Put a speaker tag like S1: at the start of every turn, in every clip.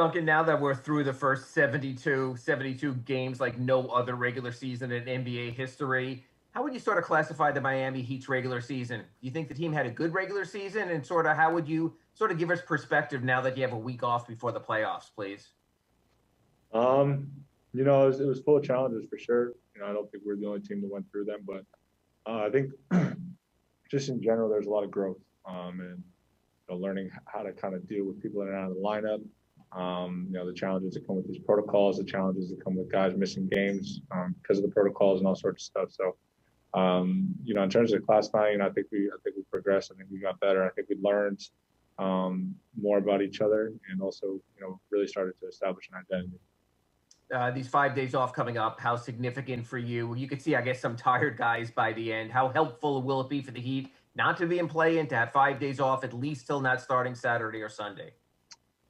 S1: Duncan, now that we're through the first 72 games like no other regular season in NBA history, how would you sort of classify the Miami Heat's regular season? Do you think the team had a good regular season? And sort of how would you sort of give us perspective now that you have a week off before the playoffs, please?
S2: Um, it was full of challenges for sure. I don't think we're the only team that went through them, but I think just in general, there's a lot of growth and learning how to kind of deal with people in and out of the lineup. The challenges that come with these protocols, the challenges that come with guys missing games because of the protocols and all sorts of stuff. So, in terms of classifying, I think we progressed. I think we got better. I think we learned more about each other, and also, really started to establish an identity.
S1: These 5 days off coming up, how significant for you? You could see, I guess, some tired guys by the end. How helpful will it be for the Heat not to be in play and to have 5 days off, at least till not starting Saturday or Sunday?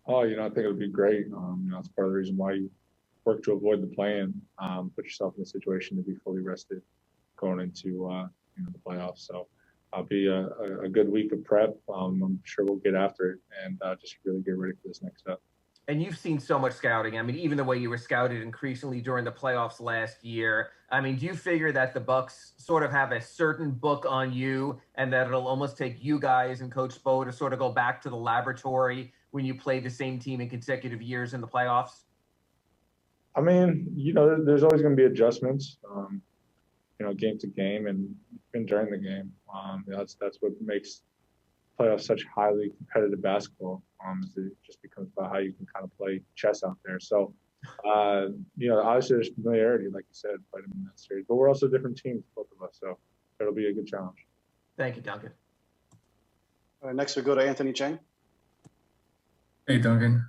S2: Oh, I think it would be great. That's part of the reason why you work to avoid the play-in, put yourself in a situation to be fully rested going into the playoffs. So I'll be a good week of prep. I'm sure we'll get after it and just really get ready for this next step.
S1: And you've seen so much scouting. I mean, even the way you were scouted increasingly during the playoffs last year. I mean, do you figure that the Bucks sort of have a certain book on you, and that it'll almost take you guys and Coach Spo to sort of go back to the laboratory when you play the same team in consecutive years in the playoffs?
S2: I mean, there's always going to be adjustments, game to game and during the game. That's what makes playoffs such highly competitive basketball. It just becomes about how you can kind of play chess out there. So, obviously there's familiarity, like you said, playing in that series. But we're also different teams, both of us. So it'll be a good challenge.
S1: Thank you, Duncan.
S3: All right, next we go to Anthony Chang.
S4: Hey, Duncan.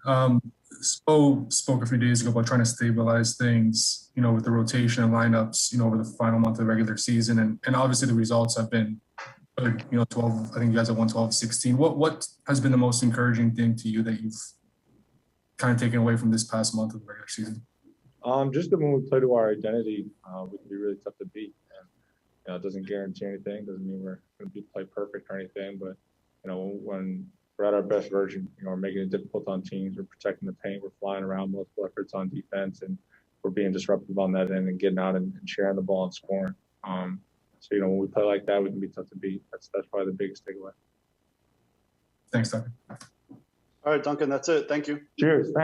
S4: Spoke a few days ago about trying to stabilize things, with the rotation and lineups, over the final month of the regular season. And obviously the results have been good, 12, I think you guys have won 12-16. What has been the most encouraging thing to you that you've kind of taken away from this past month of the regular season?
S2: Just that when we play to our identity, we can be really tough to beat. And, it doesn't guarantee anything. Doesn't mean we're going to play perfect or anything. But, when we're at our best version, we're making it difficult on teams. We're protecting the paint. We're flying around multiple efforts on defense. And we're being disruptive on that end and getting out and sharing the ball and scoring. So, when we play like that, we can be tough to beat. That's probably the biggest takeaway.
S4: Thanks, Duncan.
S3: All right, Duncan, that's it. Thank you.
S2: Cheers. Thanks.